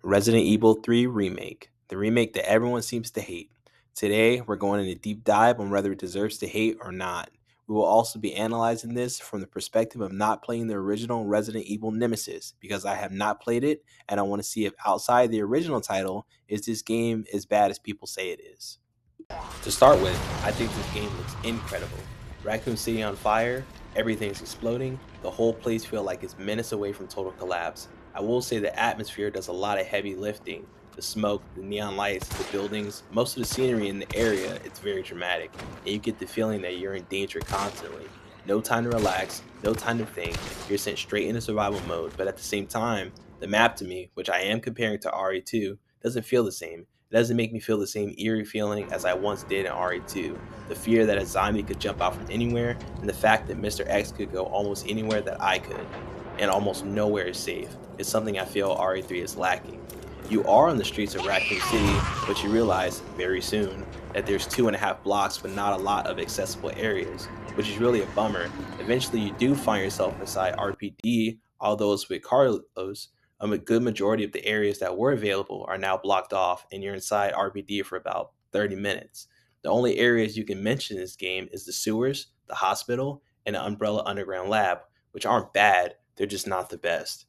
Resident Evil 3 Remake, the remake that everyone seems to hate. Today, we're going in a deep dive on whether it deserves to hate or not. We will also be analyzing this from the perspective of not playing the original Resident Evil Nemesis because I have not played it and I want to see if outside the original title, is this game as bad as people say it is. To start with, I think this game looks incredible. Raccoon City on fire, everything's exploding, the whole place feels like it's minutes away from total collapse. I will say the atmosphere does a lot of heavy lifting. The smoke, the neon lights, the buildings, most of the scenery in the area, it's very dramatic, and you get the feeling that you're in danger constantly. No time to relax, no time to think, you're sent straight into survival mode, but at the same time, the map to me, which I am comparing to RE2, doesn't feel the same. It doesn't make me feel the same eerie feeling as I once did in RE2. The fear that a zombie could jump out from anywhere, and the fact that Mr. X could go almost anywhere that I could, and almost nowhere is safe, is something I feel RE3 is lacking. You are on the streets of Raccoon City, but you realize very soon that there's 2.5 blocks with not a lot of accessible areas, which is really a bummer. Eventually you do find yourself inside RPD, although it's with Carlos. A good majority of the areas that were available are now blocked off, and you're inside RPD for about 30 minutes. The only areas you can mention in this game is the sewers, the hospital, and the Umbrella Underground Lab, which aren't bad, they're just not the best.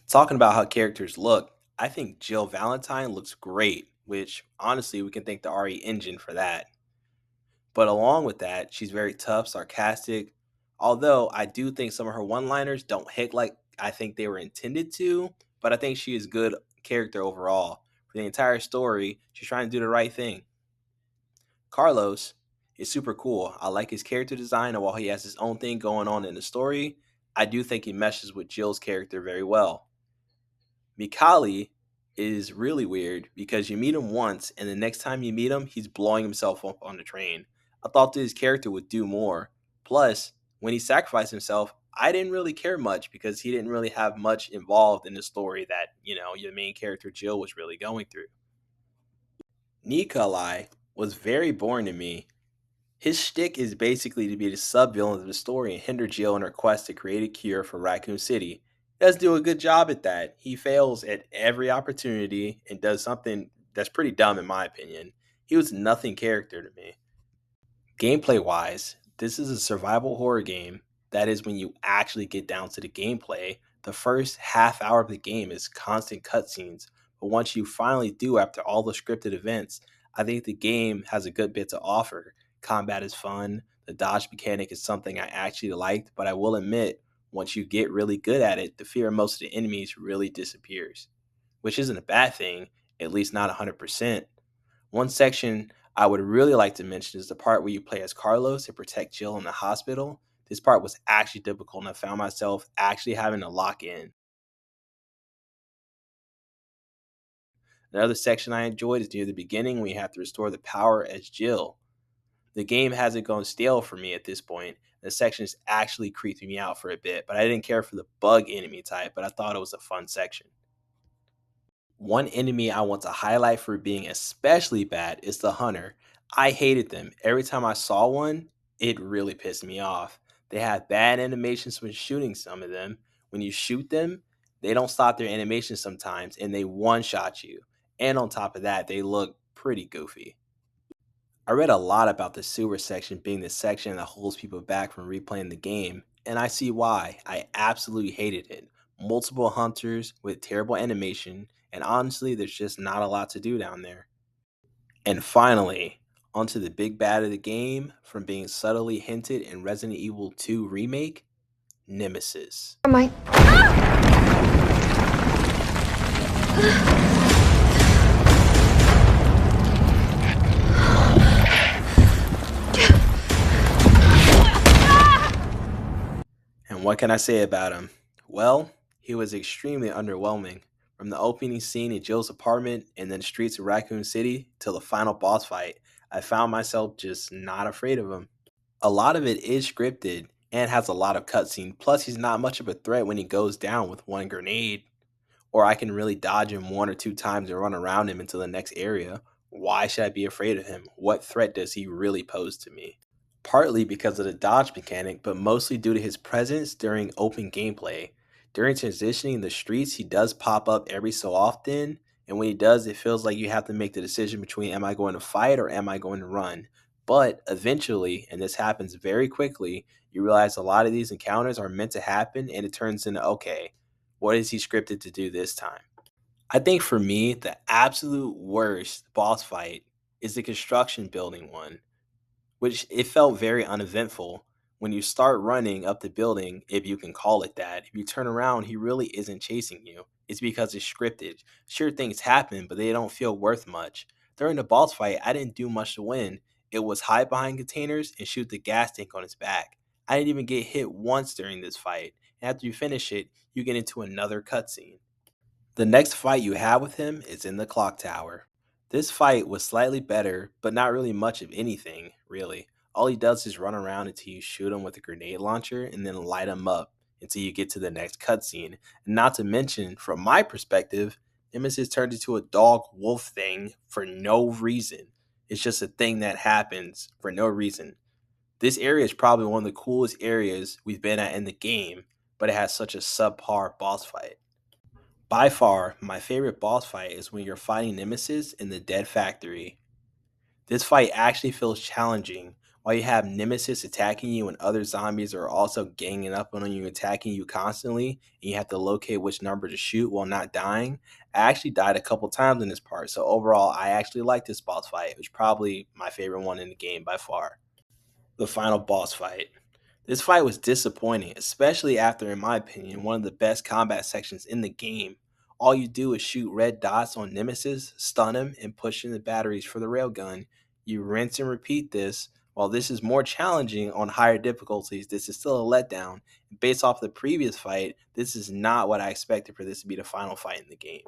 Talking about how characters look, I think Jill Valentine looks great, which honestly we can thank the RE engine for that. But along with that, she's very tough, sarcastic. Although I do think some of her one-liners don't hit like I think they were intended to, but I think she is good character overall. For the entire story, she's trying to do the right thing. Carlos is super cool. I like his character design, and while he has his own thing going on in the story, I do think he meshes with Jill's character very well. Mikali is really weird because you meet him once, and the next time you meet him, he's blowing himself up on the train. I thought that his character would do more. Plus, when he sacrificed himself, I didn't really care much because he didn't really have much involved in the story that, your main character Jill was really going through. Nikolai was very boring to me. His shtick is basically to be the sub-villain of the story and hinder Jill in her quest to create a cure for Raccoon City. He does do a good job at that. He fails at every opportunity and does something that's pretty dumb in my opinion. He was nothing character to me. Gameplay wise, this is a survival horror game. That is when you actually get down to the gameplay. The first half hour of the game is constant cutscenes, but once you finally do after all the scripted events, I think the game has a good bit to offer. Combat is fun, the dodge mechanic is something I actually liked, but I will admit, once you get really good at it, the fear of most of the enemies really disappears, which isn't a bad thing, at least not 100%. One section I would really like to mention is the part where you play as Carlos and protect Jill in the hospital. This part was actually difficult, and I found myself actually having to lock in. Another section I enjoyed is near the beginning when you have to restore the power as Jill. The game hasn't gone stale for me at this point. The section is actually creeping me out for a bit, but I didn't care for the bug enemy type, but I thought it was a fun section. One enemy I want to highlight for being especially bad is the hunter. I hated them. Every time I saw one, it really pissed me off. They have bad animations when shooting some of them. When you shoot them, they don't stop their animation sometimes and they one-shot you. And on top of that, they look pretty goofy. I read a lot about the sewer section being the section that holds people back from replaying the game, and I see why. I absolutely hated it. Multiple hunters with terrible animation, and honestly, there's just not a lot to do down there. And finally, onto the big bad of the game, from being subtly hinted in Resident Evil 2 Remake, Nemesis. Am I? And what can I say about him? Well, he was extremely underwhelming. From the opening scene in Jill's apartment and then streets of Raccoon City till the final boss fight, I found myself just not afraid of him. A lot of it is scripted and has a lot of cutscene, plus he's not much of a threat when he goes down with one grenade. Or I can really dodge him one or two times and run around him into the next area. Why should I be afraid of him? What threat does he really pose to me? Partly because of the dodge mechanic, but mostly due to his presence during open gameplay. During transitioning the streets, he does pop up every so often, And when he does, it feels like you have to make the decision between am I going to fight or am I going to run? But eventually, and this happens very quickly, you realize a lot of these encounters are meant to happen and it turns into okay, what is he scripted to do this time? I think for me, the absolute worst boss fight is the construction building one, which it felt very uneventful. When you start running up the building, if you can call it that, if you turn around, he really isn't chasing you. It's because it's scripted. Sure, things happen, but they don't feel worth much. During the boss fight, I didn't do much to win. It was hide behind containers and shoot the gas tank on his back. I didn't even get hit once during this fight. And after you finish it, you get into another cutscene. The next fight you have with him is in the clock tower. This fight was slightly better, but not really much of anything, really. All he does is run around until you shoot him with a grenade launcher and then light him up until you get to the next cutscene. And not to mention, from my perspective, Nemesis turned into a dog wolf thing for no reason. It's just a thing that happens for no reason. This area is probably one of the coolest areas we've been at in the game, but it has such a subpar boss fight. By far, my favorite boss fight is when you're fighting Nemesis in the Dead Factory. This fight actually feels challenging. While you have Nemesis attacking you and other zombies are also ganging up on you, attacking you constantly, and you have to locate which number to shoot while not dying. I actually died a couple times in this part, so overall, I actually like this boss fight. It was probably my favorite one in the game by far. The final boss fight. This fight was disappointing, especially after, in my opinion, one of the best combat sections in the game. All you do is shoot red dots on Nemesis, stun him, and push in the batteries for the railgun. You rinse and repeat this. While this is more challenging on higher difficulties, this is still a letdown. Based off the previous fight, this is not what I expected for this to be the final fight in the game.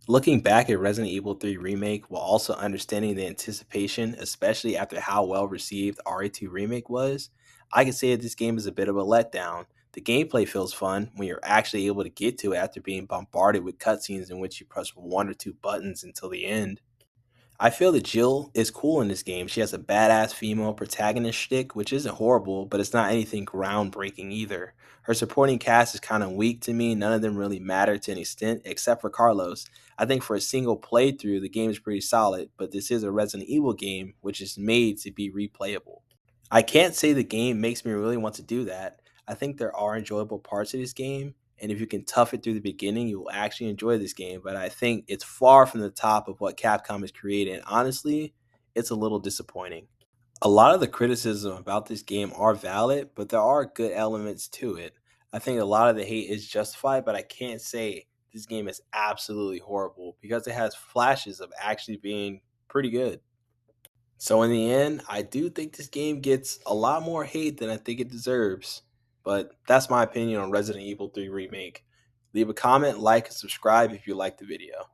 Looking back at Resident Evil 3 Remake while also understanding the anticipation, especially after how well received RE2 Remake was, I can say that this game is a bit of a letdown. The gameplay feels fun when you're actually able to get to it after being bombarded with cutscenes in which you press one or two buttons until the end. I feel that Jill is cool in this game. She has a badass female protagonist shtick, which isn't horrible, but it's not anything groundbreaking either. Her supporting cast is kind of weak to me. None of them really matter to an extent, except for Carlos. I think for a single playthrough, the game is pretty solid, but this is a Resident Evil game, which is made to be replayable. I can't say the game makes me really want to do that. I think there are enjoyable parts of this game, and if you can tough it through the beginning, you will actually enjoy this game. But I think it's far from the top of what Capcom has created, and honestly, it's a little disappointing. A lot of the criticism about this game are valid, but there are good elements to it. I think a lot of the hate is justified, but I can't say this game is absolutely horrible because it has flashes of actually being pretty good. So in the end, I do think this game gets a lot more hate than I think it deserves. But that's my opinion on Resident Evil 3 Remake. Leave a comment, like, and subscribe if you liked the video.